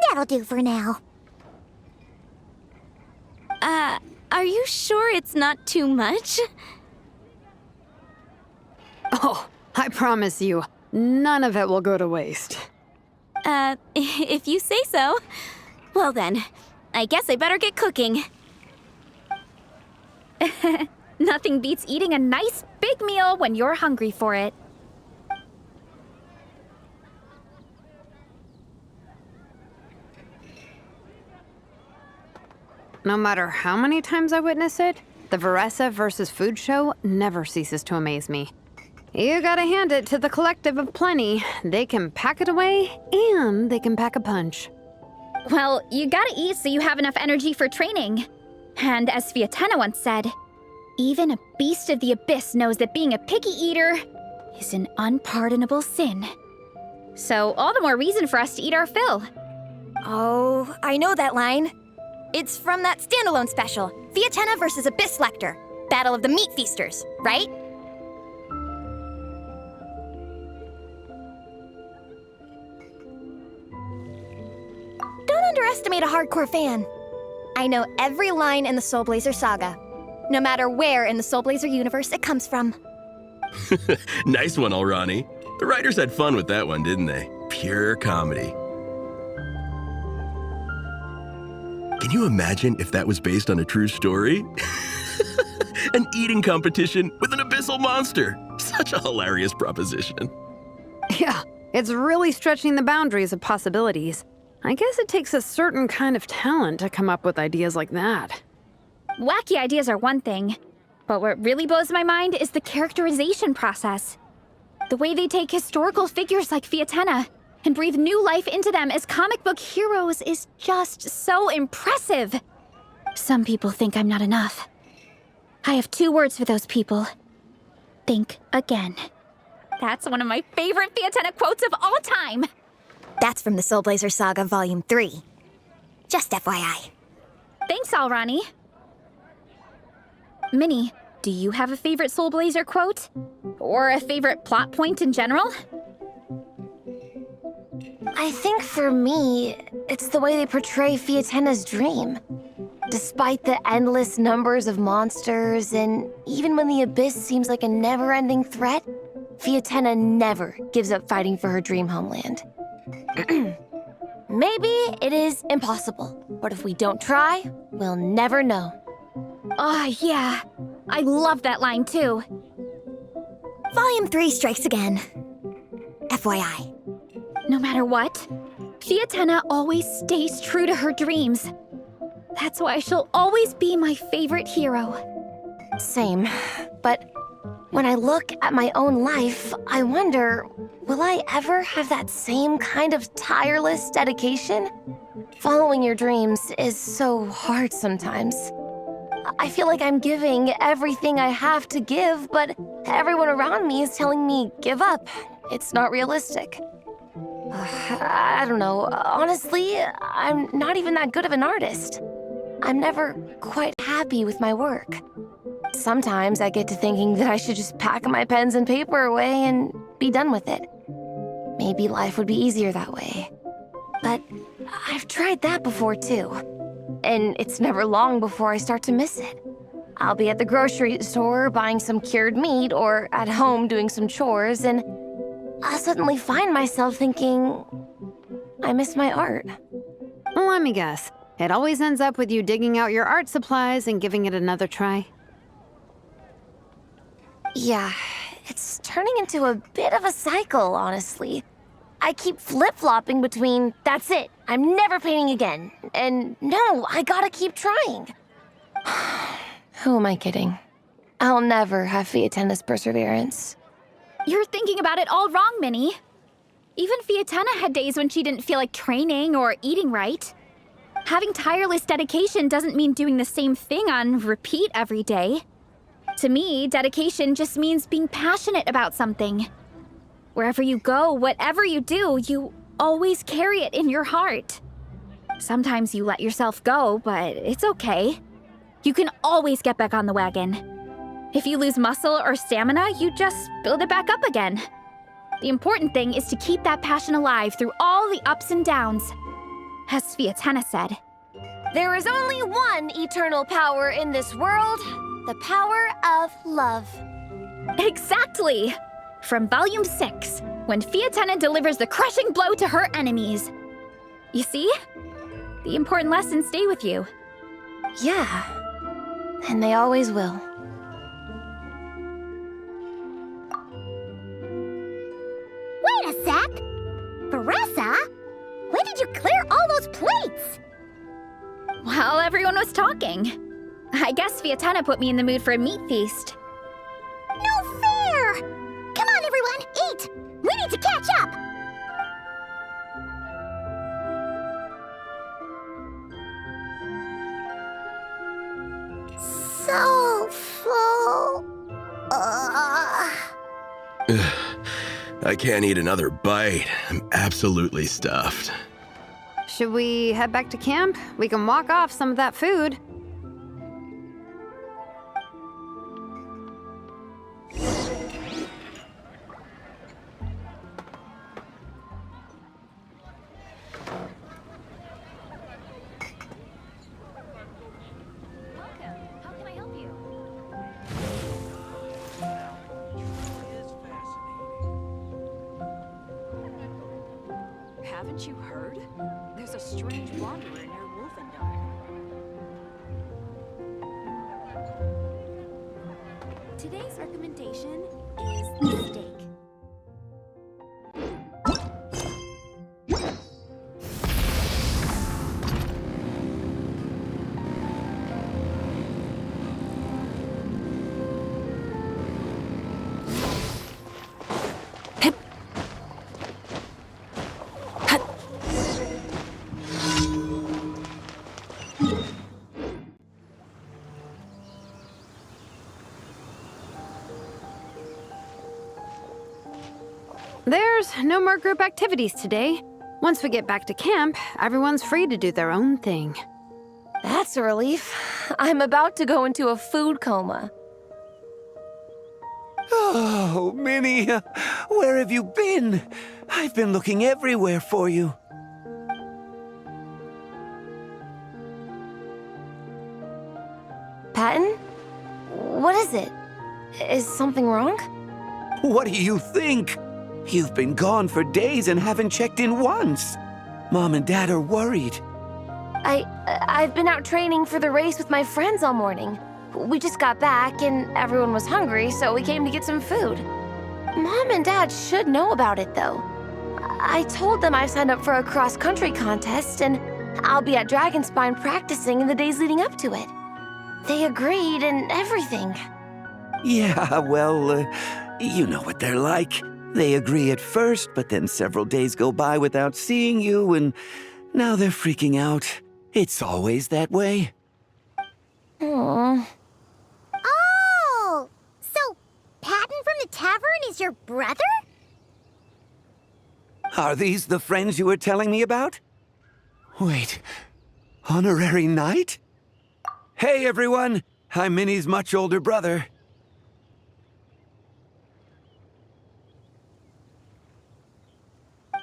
That'll do for now. Are you sure it's not too much? Oh, I promise you, none of it will go to waste. If you say so. Well then, I guess I better get cooking. Nothing beats eating a nice big meal when you're hungry for it. No matter how many times I witness it, the Varesa versus food show never ceases to amaze me. You gotta hand it to the collective of plenty. They can pack it away, and they can pack a punch. Well, you gotta eat so you have enough energy for training. And as Fiatena once said, even a beast of the abyss knows that being a picky eater is an unpardonable sin. So all the more reason for us to eat our fill. Oh, I know that line. It's from that standalone special, Fiatena versus Abyss Lecter, Battle of the Meat Feasters, right? Don't underestimate a hardcore fan. I know every line in the Soulblazer saga, no matter where in the Soulblazer universe it comes from. Nice one, Alrani. The writers had fun with that one, didn't they? Pure comedy. Can you imagine if that was based on a true story? An eating competition with an abyssal monster. Such a hilarious proposition. Yeah, it's really stretching the boundaries of possibilities. I guess it takes a certain kind of talent to come up with ideas like that. Wacky ideas are one thing, but what really blows my mind is the characterization process. The way they take historical figures like Fiatena and breathe new life into them as comic book heroes is just so impressive. Some people think I'm not enough. I have 2 words for those people. Think again. That's one of my favorite Fiatena quotes of all time. That's from the Soulblazer Saga Volume 3. Just FYI. Thanks, Alrani. Minnie, do you have a favorite Soulblazer quote? Or a favorite plot point in general? I think for me, it's the way they portray Fiatenna's dream. Despite the endless numbers of monsters, and even when the Abyss seems like a never-ending threat, Fiatenna never gives up fighting for her dream homeland. Maybe it is impossible, but if we don't try, we'll never know. Yeah. I love that line too. Volume 3 strikes again. FYI. No matter what, Fiatenna always stays true to her dreams. That's why she'll always be my favorite hero. Same, but when I look at my own life, I wonder, will I ever have that same kind of tireless dedication? Following your dreams is so hard sometimes. I feel like I'm giving everything I have to give, but everyone around me is telling me, give up. It's not realistic. I don't know. Honestly, I'm not even that good of an artist. I'm never quite happy with my work. Sometimes I get to thinking that I should just pack my pens and paper away and be done with it. Maybe life would be easier that way. But I've tried that before too. And it's never long before I start to miss it. I'll be at the grocery store buying some cured meat or at home doing some chores, and I'll suddenly find myself thinking, I miss my art. Let me guess. It always ends up with you digging out your art supplies and giving it another try. Yeah, it's turning into a bit of a cycle, honestly. I keep flip-flopping between, that's it, I'm never painting again, and no, I gotta keep trying. Who am I kidding? I'll never have Fiatenna's perseverance. You're thinking about it all wrong, Minnie. Even Fiatenna had days when she didn't feel like training or eating right. Having tireless dedication doesn't mean doing the same thing on repeat every day. To me, dedication just means being passionate about something. Wherever you go, whatever you do, you always carry it in your heart. Sometimes you let yourself go, but it's okay. You can always get back on the wagon. If you lose muscle or stamina, you just build it back up again. The important thing is to keep that passion alive through all the ups and downs. As Fiatenna said, There is only one eternal power in this world, the power of love. exactly! From Volume 6, when Fiatenna delivers the crushing blow to her enemies. You see? The important lessons stay with you. Yeah, and they always will. Wait a sec! Beressa? When did you clear all those plates? While everyone was talking. I guess Fiatenna put me in the mood for a meat feast. No fair! Come on, everyone, eat! We need to catch up! So full. I can't eat another bite. I'm absolutely stuffed. Should we head back to camp? We can walk off some of that food. Haven't you heard? There's a strange wanderer near Wolfendar. Today's recommendation is the steak. There's no more group activities today. Once we get back to camp, everyone's free to do their own thing. That's a relief. I'm about to go into a food coma. Oh, Minnie, where have you been? I've been looking everywhere for you. Patton? What is it? Is something wrong? What do you think? You've been gone for days and haven't checked in once. Mom and Dad are worried. I've been out training for the race with my friends all morning. We just got back and everyone was hungry, so we came to get some food. Mom and Dad should know about it, though. I told them I signed up for a cross-country contest and I'll be at Dragonspine practicing in the days leading up to it. They agreed and everything. Yeah, well, you know what they're like. They agree at first, but then several days go by without seeing you, and now they're freaking out. It's always that way. Aww. Oh! So, Patton from the tavern is your brother? Are these the friends you were telling me about? Wait, honorary knight? Hey, everyone! I'm Minnie's much older brother.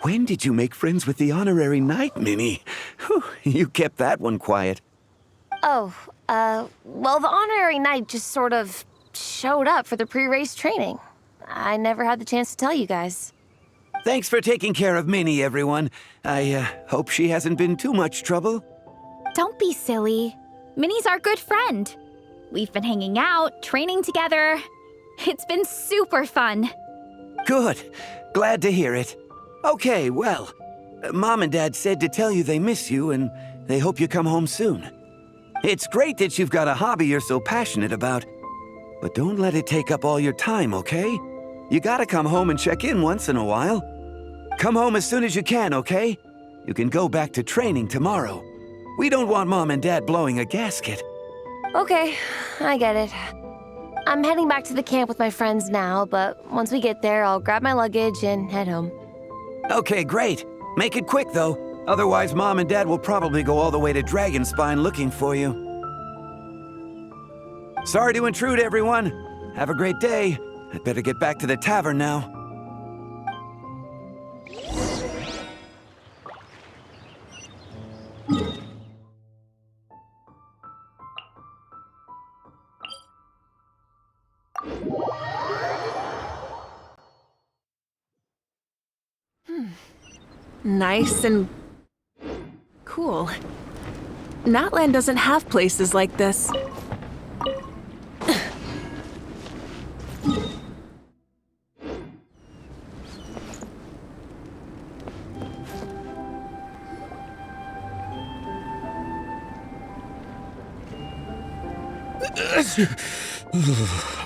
When did you make friends with the honorary knight, Minnie? Whew, you kept that one quiet. Oh, well, the honorary knight just sort of showed up for the pre-race training. I never had the chance to tell you guys. Thanks for taking care of Minnie, everyone. I hope she hasn't been too much trouble. Don't be silly. Minnie's our good friend. We've been hanging out, training together. It's been super fun. Good. Glad to hear it. Okay, well, Mom and Dad said to tell you they miss you and they hope you come home soon. It's great that you've got a hobby you're so passionate about, but don't let it take up all your time, okay? You gotta come home and check in once in a while. Come home as soon as you can, okay? You can go back to training tomorrow. We don't want Mom and Dad blowing a gasket. Okay, I get it. I'm heading back to the camp with my friends now, but once we get there, I'll grab my luggage and head home. Okay, great. Make it quick, though. Otherwise, Mom and Dad will probably go all the way to Dragonspine looking for you. Sorry to intrude, everyone. Have a great day. I'd better get back to the tavern now. Nice and cool. Natland doesn't have places like this.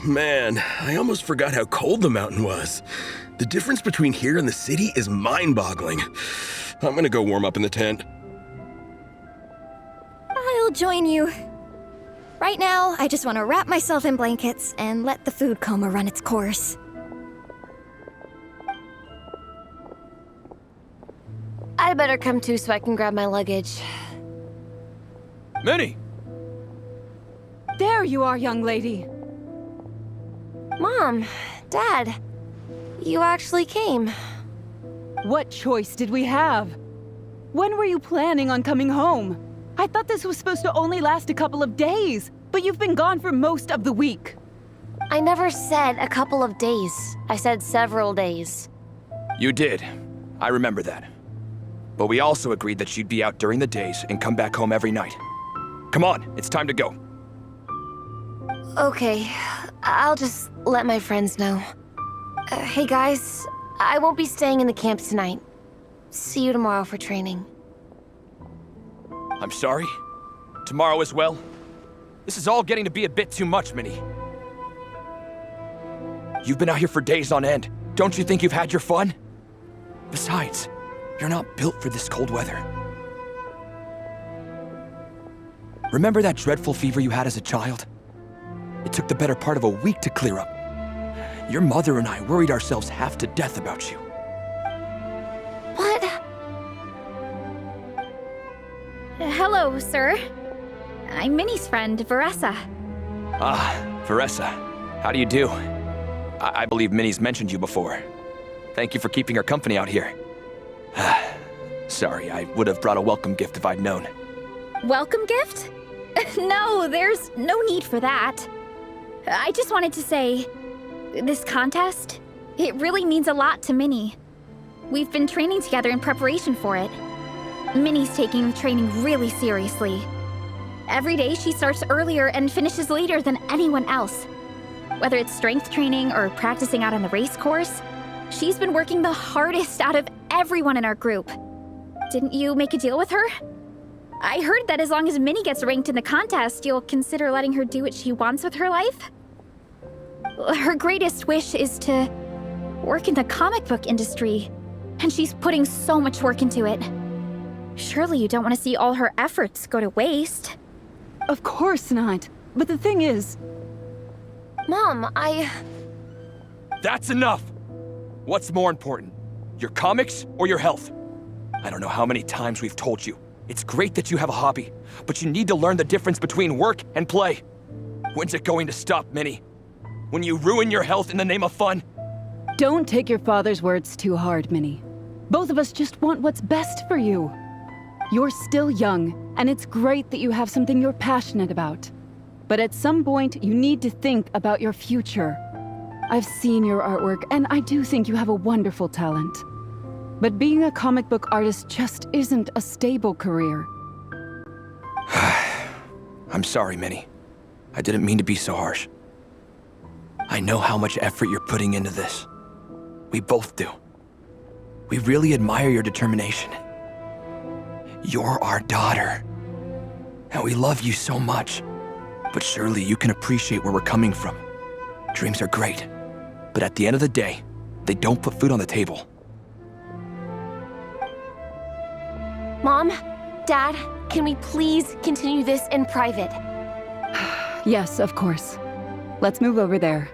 Man, I almost forgot how cold the mountain was. The difference between here and the city is mind-boggling. I'm gonna go warm up in the tent. I'll join you. Right now, I just want to wrap myself in blankets and let the food coma run its course. I'd better come too so I can grab my luggage. Minnie! There you are, young lady. Mom, Dad, you actually came. What choice did we have? When were you planning on coming home? I thought this was supposed to only last a couple of days, but you've been gone for most of the week. I never said a couple of days. I said several days. You did. I remember that. But we also agreed that you'd be out during the days and come back home every night. Come on, it's time to go. Okay, I'll just let my friends know. Hey guys, I won't be staying in the camp tonight. See you tomorrow for training. I'm sorry. Tomorrow as well. This is all getting to be a bit too much, Minnie. You've been out here for days on end. Don't you think you've had your fun? Besides, you're not built for this cold weather. Remember that dreadful fever you had as a child? It took the better part of a week to clear up. Your mother and I worried ourselves half to death about you. What? Hello, sir. I'm Minnie's friend, Veressa. Ah, Veressa. How do you do? I believe Minnie's mentioned you before. Thank you for keeping her company out here. Sorry, I would have brought a welcome gift if I'd known. Welcome gift? No, there's no need for that. I just wanted to say, this contest, it really means a lot to Minnie. We've been training together in preparation for it. Minnie's taking the training really seriously. Every day she starts earlier and finishes later than anyone else. Whether it's strength training or practicing out on the race course, she's been working the hardest out of everyone in our group. Didn't you make a deal with her? I heard that as long as Minnie gets ranked in the contest, you'll consider letting her do what she wants with her life? Her greatest wish is to work in the comic book industry, and she's putting so much work into it. Surely you don't want to see all her efforts go to waste. Of course not. But the thing is... Mom, That's enough! What's more important, your comics or your health? I don't know how many times we've told you. It's great that you have a hobby, but you need to learn the difference between work and play. When's it going to stop, Minnie? When you ruin your health in the name of fun? Don't take your father's words too hard, Minnie. Both of us just want what's best for you. You're still young, and it's great that you have something you're passionate about. But at some point, you need to think about your future. I've seen your artwork, and I do think you have a wonderful talent. But being a comic book artist just isn't a stable career. I'm sorry, Minnie. I didn't mean to be so harsh. I know how much effort you're putting into this. We both do. We really admire your determination. You're our daughter. And we love you so much. But surely you can appreciate where we're coming from. Dreams are great. But at the end of the day, they don't put food on the table. Mom, Dad, can we please continue this in private? Yes, of course. Let's move over there.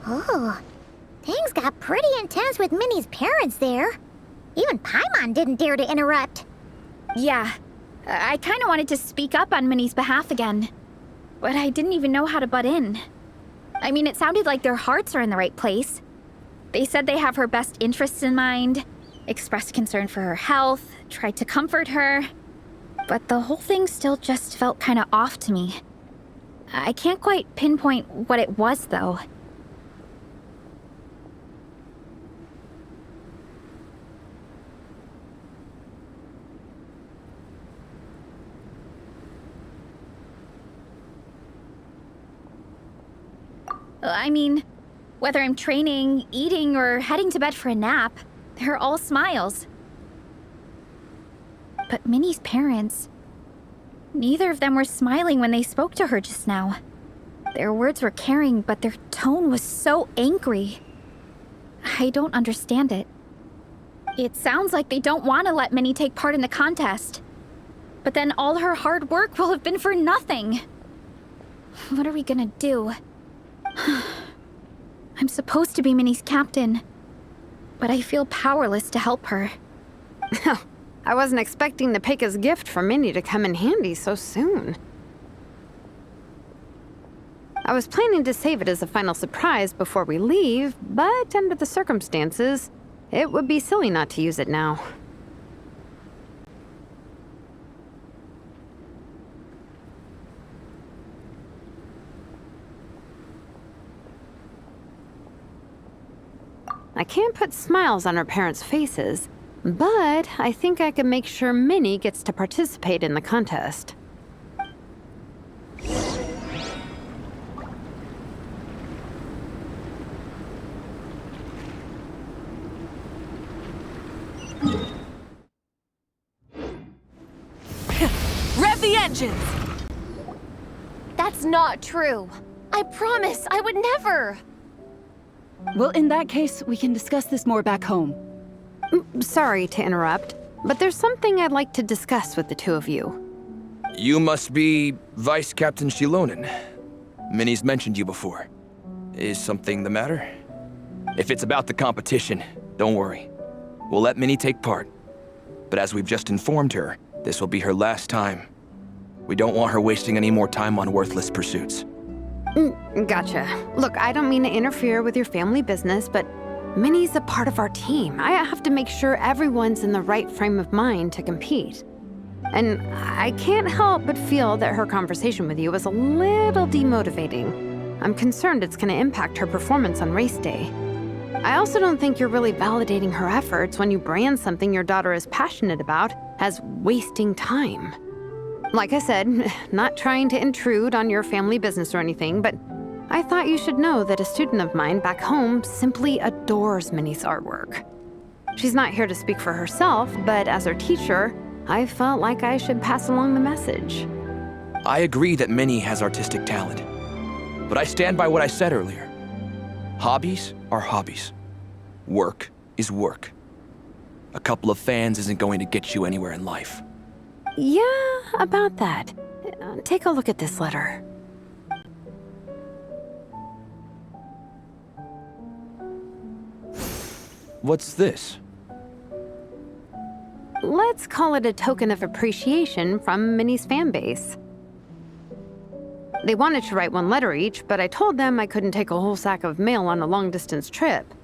Oh, things got pretty intense with Minnie's parents there. Even Paimon didn't dare to interrupt. Yeah, I kinda wanted to speak up on Minnie's behalf again. but I didn't even know how to butt in. I mean, it sounded like their hearts are in the right place. They said they have her best interests in mind, expressed concern for her health, tried to comfort her. But the whole thing still just felt kind of off to me. I can't quite pinpoint what it was, though. I mean, whether I'm training, eating, or heading to bed for a nap, they're all smiles. But Minnie's parents, neither of them were smiling when they spoke to her just now. Their words were caring, but their tone was so angry. I don't understand it. It sounds like they don't want to let Minnie take part in the contest. But then all her hard work will have been for nothing. What are we gonna do? I'm supposed to be Minnie's captain, but I feel powerless to help her. I wasn't expecting Nepeka's gift for Minnie to come in handy so soon. I was planning to save it as a final surprise before we leave, but under the circumstances, it would be silly not to use it now. I can't put smiles on her parents' faces, but I think I can make sure Minnie gets to participate in the contest. Rev the engines! That's not true. I promise I would never. Well, in that case, we can discuss this more back home. Sorry to interrupt, but there's something I'd like to discuss with the two of you. You must be Vice Captain Shilonen. Minnie's mentioned you before. Is something the matter? If it's about the competition, don't worry. We'll let Minnie take part. But as we've just informed her, this will be her last time. We don't want her wasting any more time on worthless pursuits. Gotcha. Look, I don't mean to interfere with your family business, but Minnie's a part of our team. I have to make sure everyone's in the right frame of mind to compete. And I can't help but feel that her conversation with you was a little demotivating. I'm concerned it's going to impact her performance on race day. I also don't think you're really validating her efforts when you brand something your daughter is passionate about as wasting time. Like I said, not trying to intrude on your family business or anything, but I thought you should know that a student of mine back home simply adores Minnie's artwork. She's not here to speak for herself, but as her teacher, I felt like I should pass along the message. I agree that Minnie has artistic talent, but I stand by what I said earlier. Hobbies are hobbies. Work is work. A couple of fans isn't going to get you anywhere in life. Yeah, about that. Take a look at this letter. What's this? Let's call it a token of appreciation from Minnie's fan base. They wanted to write one letter each, but I told them I couldn't take a whole sack of mail on a long-distance trip.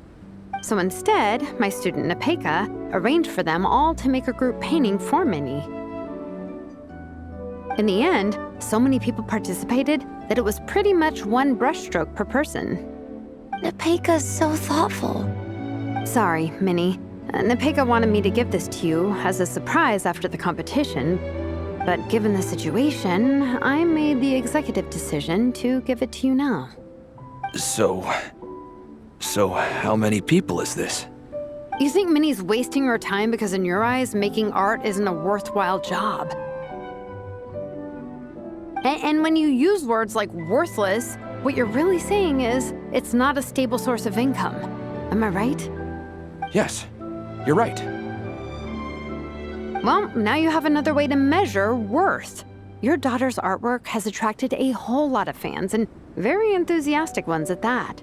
So instead, my student Nepeka arranged for them all to make a group painting for Minnie. In the end, so many people participated that it was pretty much one brushstroke per person. Nepeka's so thoughtful. Sorry, Minnie. Nepeka wanted me to give this to you as a surprise after the competition, but given the situation, I made the executive decision to give it to you now. So how many people is this? You think Minnie's wasting her time because in your eyes, making art isn't a worthwhile job? And when you use words like worthless, what you're really saying is it's not a stable source of income. Am I right? Yes, you're right. Well, now you have another way to measure worth. Your daughter's artwork has attracted a whole lot of fans, and very enthusiastic ones at that.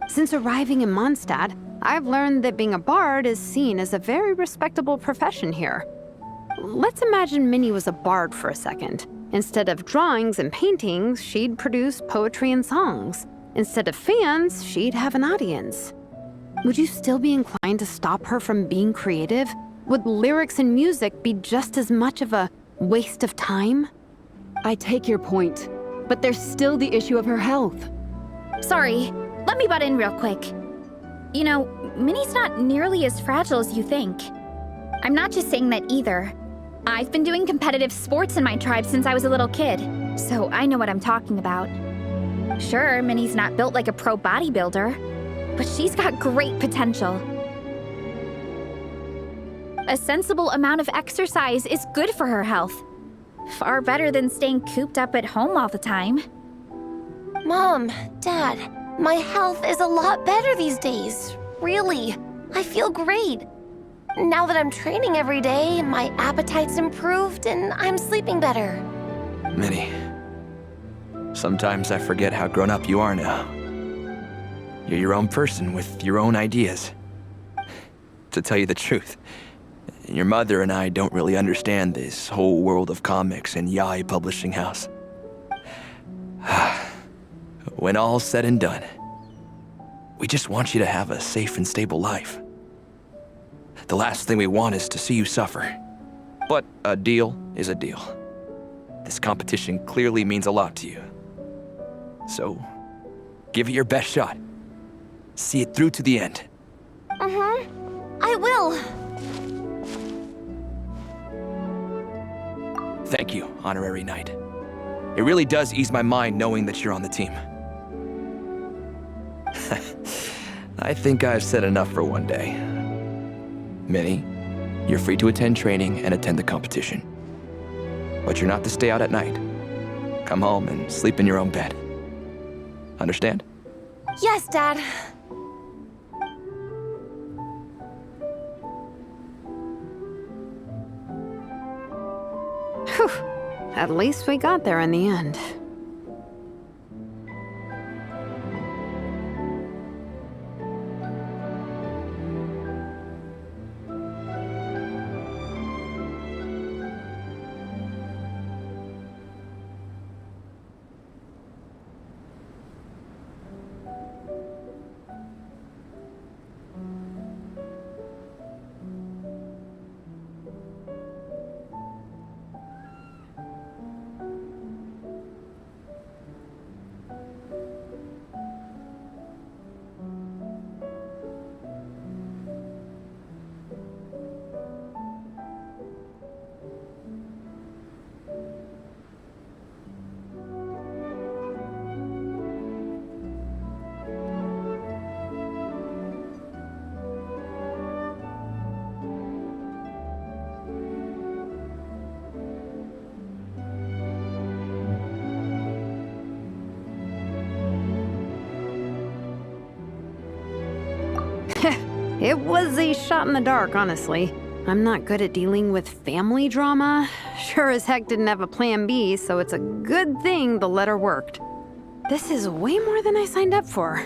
Since arriving in Mondstadt, I've learned that being a bard is seen as a very respectable profession here. Let's imagine Minnie was a bard for a second. Instead of drawings and paintings, she'd produce poetry and songs. Instead of fans, she'd have an audience. Would you still be inclined to stop her from being creative? Would lyrics and music be just as much of a waste of time? I take your point, but there's still the issue of her health. Sorry, let me butt in real quick. You know, Minnie's not nearly as fragile as you think. I'm not just saying that either. I've been doing competitive sports in my tribe since I was a little kid, so I know what I'm talking about. Sure, Minnie's not built like a pro bodybuilder, but she's got great potential. A sensible amount of exercise is good for her health. Far better than staying cooped up at home all the time. Mom, Dad, my health is a lot better these days. Really, I feel great. Now that I'm training every day, my appetite's improved and I'm sleeping better. Minnie, sometimes I forget how grown up you are now. You're your own person with your own ideas. To tell you the truth, your mother and I don't really understand this whole world of comics and Yaoi Publishing House. When all's said and done, we just want you to have a safe and stable life. The last thing we want is to see you suffer. But a deal is a deal. This competition clearly means a lot to you. So, give it your best shot. See it through to the end. I will. Thank you, Honorary Knight. It really does ease my mind knowing that you're on the team. I think I've said enough for one day. Minnie, you're free to attend training and attend the competition. But you're not to stay out at night. Come home and sleep in your own bed. Understand? Yes, Dad. Whew. At least we got there in the end. It was a shot in the dark, honestly. I'm not good at dealing with family drama. Sure as heck didn't have a plan B, so it's a good thing the letter worked. This is way more than I signed up for.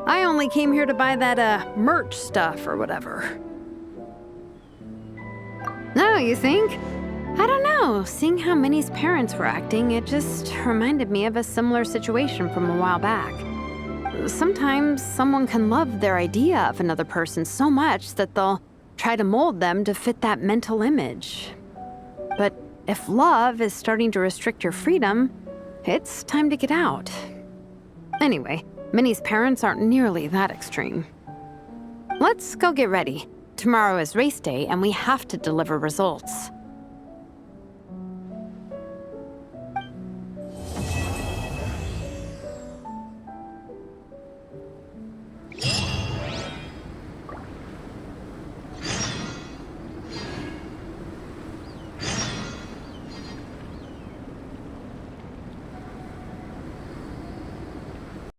I only came here to buy that, merch stuff or whatever. No, you think? I don't know. Seeing how Minnie's parents were acting, it just reminded me of a similar situation from a while back. Sometimes someone can love their idea of another person so much that they'll try to mold them to fit that mental image. But if love is starting to restrict your freedom, it's time to get out. Anyway, Minnie's parents aren't nearly that extreme. Let's go get ready. Tomorrow is race day and we have to deliver results.